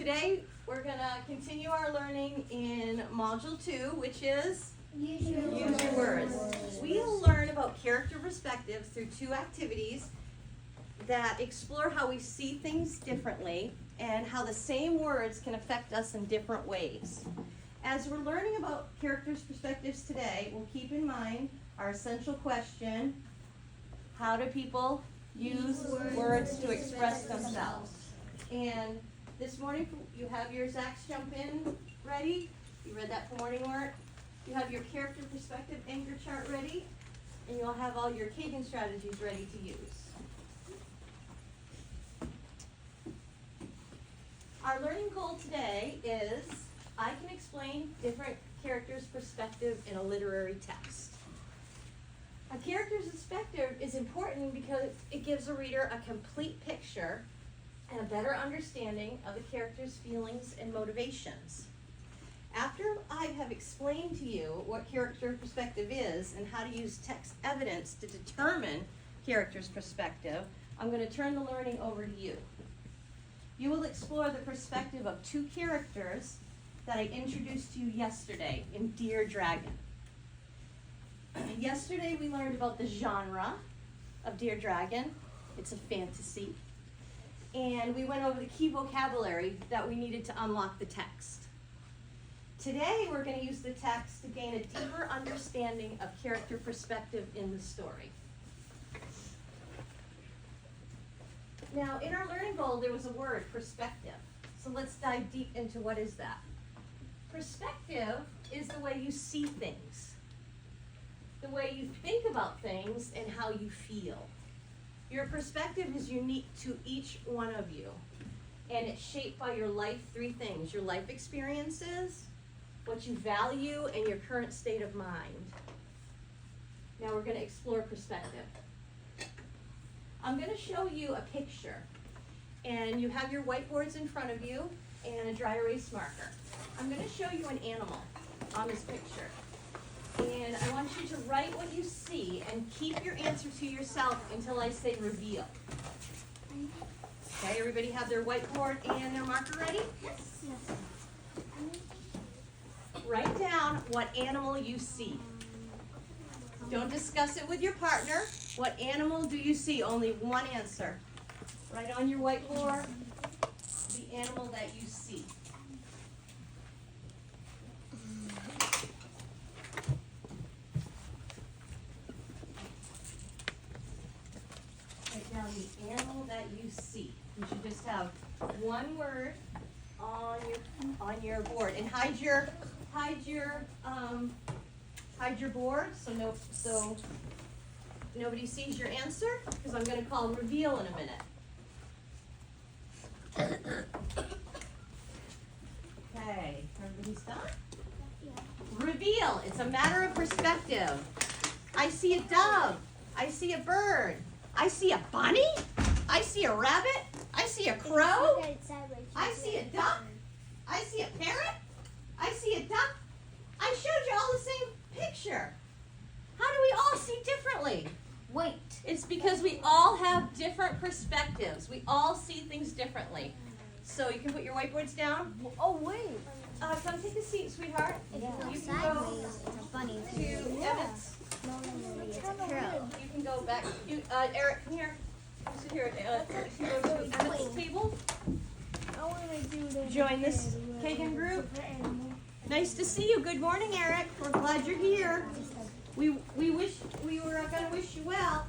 Today, we're going to continue our learning in Module 2, which is Use Your Words. We'll learn about character perspective through two activities that explore how we see things differently and how the same words can affect us in different ways. As we're learning about characters' perspectives today, we'll keep in mind our essential question: how do people use words to express themselves? And this morning, you have your Zach's Jump In ready. You read that for morning work. You have your character perspective anchor chart ready. And you'll have all your Kagan strategies ready to use. Our learning goal today is I can explain different characters' perspective in a literary text. A character's perspective is important because it gives a reader a complete picture and a better understanding of the character's feelings and motivations. After I have explained to you what character perspective is and how to use text evidence to determine character's perspective, I'm going to turn the learning over to you. You will explore the perspective of two characters that I introduced to you yesterday in Dear Dragon. Yesterday we learned about the genre of Dear Dragon. It's a fantasy. And we went over the key vocabulary that we needed to unlock the text. Today we're going to use the text to gain a deeper understanding of character perspective in the story. Now, in our learning goal, there was a word, perspective. So let's dive deep into what is that. Perspective is the way you see things, the way you think about things, and how you feel. Your perspective is unique to each one of you, and it's shaped by your life, three things: your life experiences, what you value, and your current state of mind. Now we're going to explore perspective. I'm going to show you a picture, and you have your whiteboards in front of you and a dry erase marker. I'm going to show you an animal on this picture. And I want you to write what you see and keep your answer to yourself until I say reveal. Okay, everybody have their whiteboard and their marker ready? Yes. Write down what animal you see. Don't discuss it with your partner. What animal do you see? Only one answer. Write on your whiteboard the animal that you see. Write down the animal that you see. You should just have one word on your board, and hide your board so nobody sees your answer, because I'm going to call reveal in a minute. Okay, everybody's done? Reveal. It's a matter of perspective. I see a dove. I see a bird. I see a bunny. I see a rabbit. I see a crow. I see a duck. I see a parrot. I see a duck. I showed you all the same picture. How do we all see differently? Wait. It's because we all have different perspectives. We all see things differently. So you can put your whiteboards down. Oh, wait. Come take a seat, sweetheart. Yeah. You can go It's a bunny. to Evan's. It's a crow. You can go back. Eric, come here. You sit here. You can go to Evan's table. I want to do this. Join this Kagan group. Nice to see you. Good morning, Eric. We're glad you're here. We wish we were going to wish you well,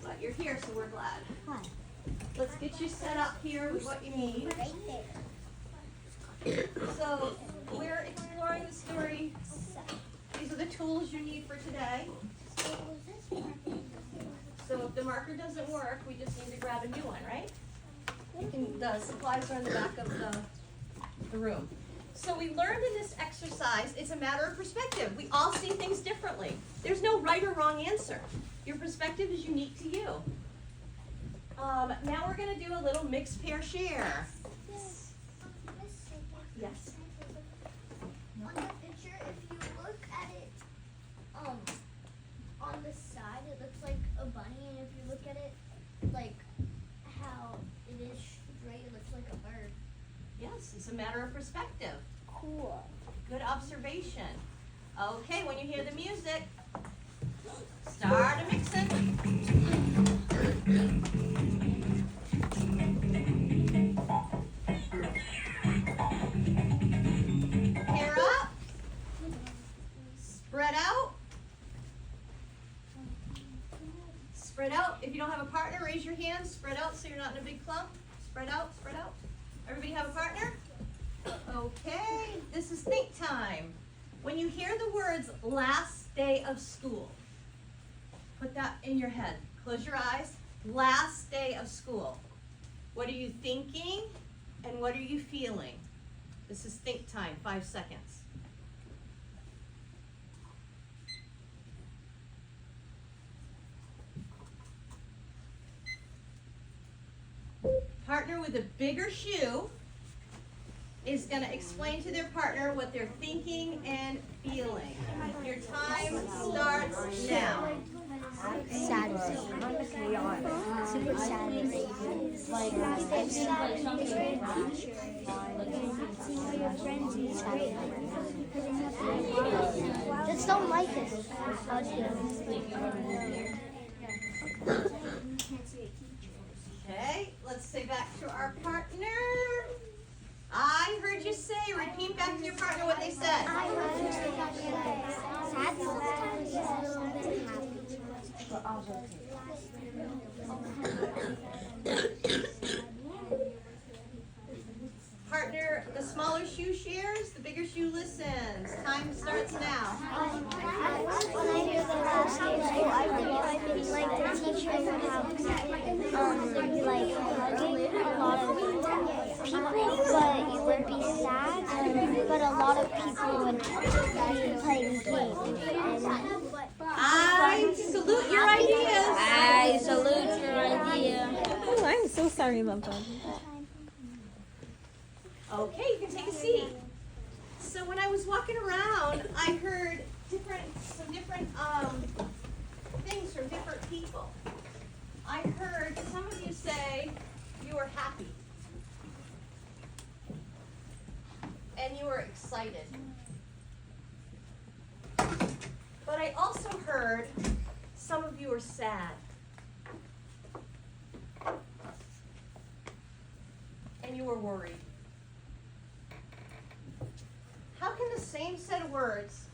but you're here, so we're glad. Hi. Let's get you set up here with what you need. Right there. So we're exploring the story. These are the tools you need for today. So if the marker doesn't work, we just need to grab a new one, right? The supplies are in the back of the room. So we learned in this exercise, it's a matter of perspective. We all see things differently. There's no right or wrong answer. Your perspective is unique to you. Now we're going to do a little mixed pair share. Yes. On the picture, if you look at it on the side, it looks like a bunny, and if you look at it like how it is straight, it looks like a bird. Yes, it's a matter of perspective. Cool. Good observation. Okay, when you hear the music, start a mixing. Hair up. Spread out. Spread out. If you don't have a partner, raise your hand. Spread out so you're not in a big clump. Spread out, spread out. Everybody have a partner? Okay, this is think time. When you hear the words last day of school, put that in your head. Close your eyes. Last day of school. What are you thinking and what are you feeling? This is think time, 5 seconds. Partner with a bigger shoe is going to explain to their partner what they're thinking and feeling. Your time starts now. Saturday. Super Saturday. Like, I'm sad like seeing all your friends in Saturday. Just don't like it. Okay, let's say back to our partner. I heard you say, repeat back to your partner what they said. I heard you say sad sometimes, happy. Partner, the smaller shoe shares, the bigger shoe listens. Time starts now. When I hear the last day of school, I think like the teacher would have like hugging a lot of people, but you would be sad, but a lot of people would be playing games. I salute your ideas. I salute your idea. Oh, I'm so sorry, Mama. Okay, you can take a seat. So when I was walking around, I heard some different things from different people. I heard some of you say you were happy and you were excited. But I also heard some of you are sad and you were worried. How can the same set of words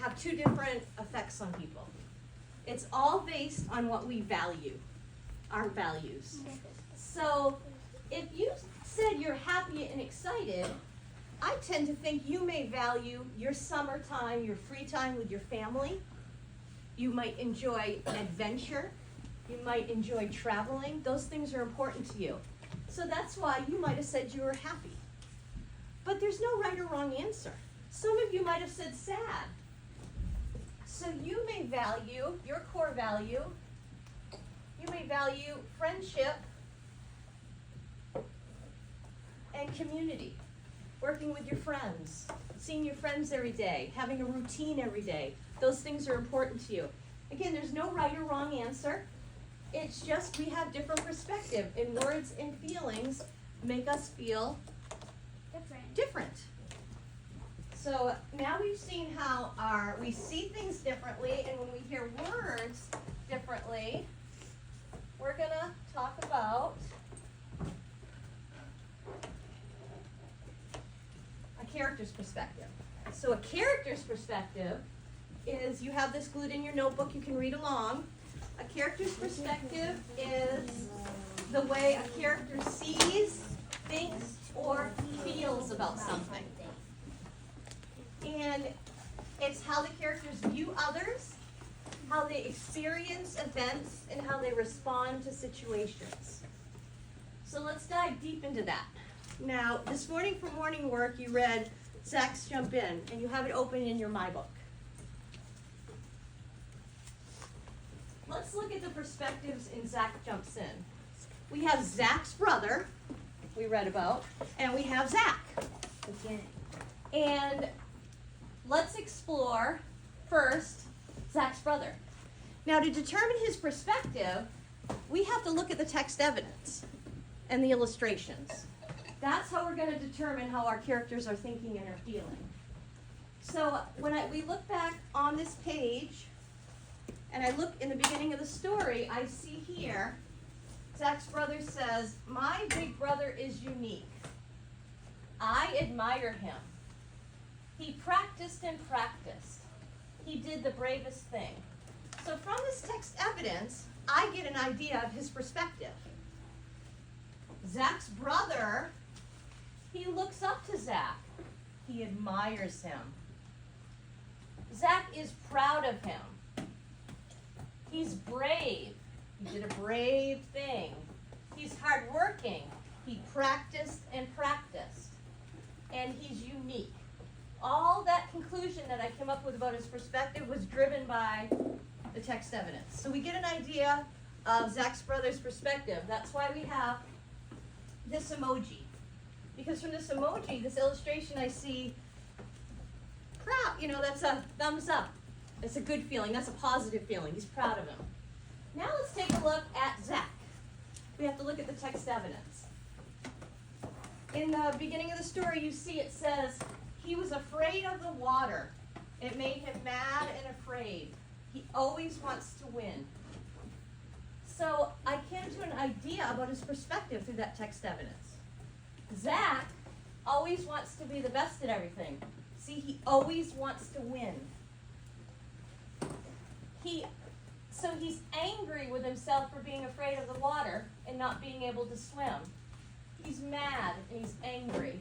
have two different effects on people? It's all based on what we value, our values. So if you said you're happy and excited, I tend to think you may value your summertime, your free time with your family. You might enjoy adventure. You might enjoy traveling. Those things are important to you. So that's why you might have said you were happy. But there's no right or wrong answer. Some of you might have said sad. So you may value, your core value, you may value friendship and community, working with your friends, seeing your friends every day, having a routine every day. Those things are important to you. Again, there's no right or wrong answer. It's just we have different perspective, and words and feelings make us feel different. So now we've seen how we see things differently, and when we hear words differently, we're going to talk about a character's perspective. So a character's perspective is, you have this glued in your notebook, you can read along. A character's perspective is the way a character sees, thinks, or feels about something. And it's how the characters view others, how they experience events, and how they respond to situations. So let's dive deep into that. Now, this morning for morning work, you read Zach's Jump In, and you have it open in your My Book. Let's look at the perspectives in Zach Jumps In. We have Zach's brother, we read about, and we have Zach. And let's explore first Zach's brother. Now, to determine his perspective, we have to look at the text evidence and the illustrations. That's how we're going to determine how our characters are thinking and are feeling. So when we look back on this page, and I look in the beginning of the story, I see here, Zach's brother says, "My big brother is unique. I admire him. He practiced and practiced. He did the bravest thing." So from this text evidence, I get an idea of his perspective. Zach's brother, he looks up to Zach. He admires him. Zach is proud of him. He's brave. He did a brave thing. He's hardworking. He practiced and practiced. And he's unique. All that conclusion that I came up with about his perspective was driven by the text evidence. So we get an idea of Zach's brother's perspective. That's why we have this emoji. Because from this emoji, this illustration, I see proud. You know, that's a thumbs up. It's a good feeling. That's a positive feeling. He's proud of him. Now let's take a look at Zach. We have to look at the text evidence. In the beginning of the story, you see it says, he was afraid of the water. It made him mad and afraid. He always wants to win. So I came to an idea about his perspective through that text evidence. Zach always wants to be the best at everything. See, he always wants to win. So he's angry with himself for being afraid of the water and not being able to swim. He's mad and he's angry.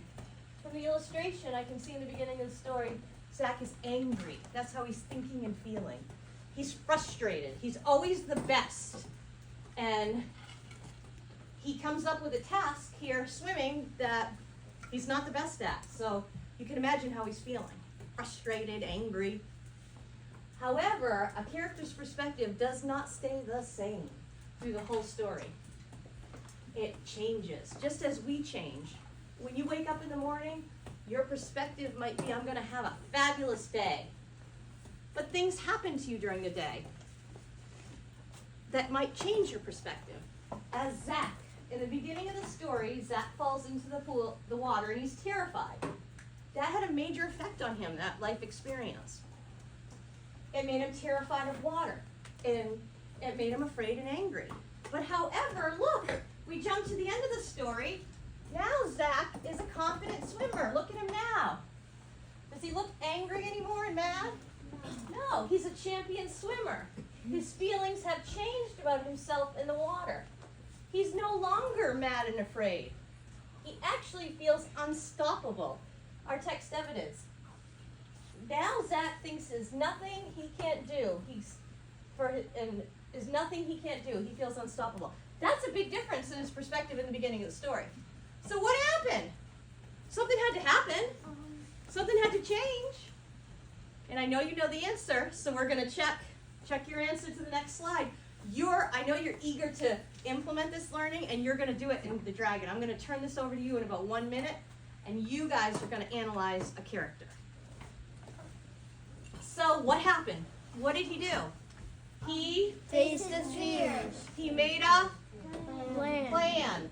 From the illustration, I can see in the beginning of the story, Zach is angry. That's how he's thinking and feeling. He's frustrated. He's always the best. And he comes up with a task here, swimming, that he's not the best at. So you can imagine how he's feeling. Frustrated, angry. However, a character's perspective does not stay the same through the whole story. It changes, just as we change. When you wake up in the morning, your perspective might be, I'm going to have a fabulous day. But things happen to you during the day that might change your perspective. As Zach, in the beginning of the story, Zach falls into the water, and he's terrified. That had a major effect on him, that life experience. It made him terrified of water, and it made him afraid and angry. But however, look, we jump to the end of the story. Now Zach is a confident swimmer. Look at him now. Does he look angry anymore and mad? No, he's a champion swimmer. His feelings have changed about himself in the water. He's no longer mad and afraid. He actually feels unstoppable. Our text evidence. Now Zach thinks there's nothing he can't do. There's nothing he can't do. He feels unstoppable. That's a big difference in his perspective in the beginning of the story. So what happened? Something had to happen. Something had to change. And I know you know the answer, so we're going to check your answer to the next slide. I know you're eager to implement this learning, and you're going to do it in the dragon. I'm going to turn this over to you in about 1 minute, and you guys are going to analyze a character. So what happened? What did he do? He Faced his fears. He made a Plan. plan.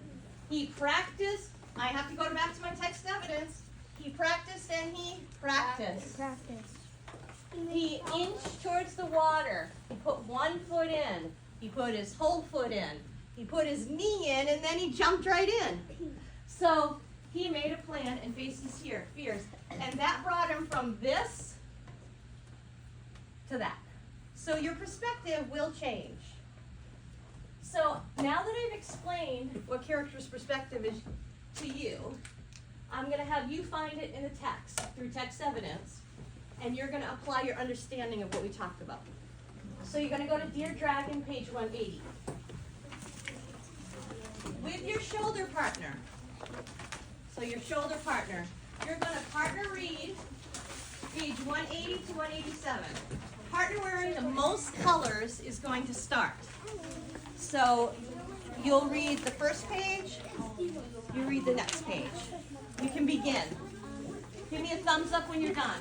He practiced. I have to go back to my text evidence. He practiced and he practiced. Practice. He inched towards the water. He put one foot in. He put his whole foot in. He put his knee in, and then he jumped right in. So he made a plan and faced his fears. And that brought him from this to that. So your perspective will change. So now that I've explained what character's perspective is to you, I'm going to have you find it in the text through text evidence, and you're going to apply your understanding of what we talked about. So you're going to go to Dear Dragon, page 180. With your shoulder partner. So your shoulder partner. You're going to partner read page 180 to 187. Partner wearing the most colors is going to start. So you'll read the first page, you read the next page. You can begin. Give me a thumbs up when you're done.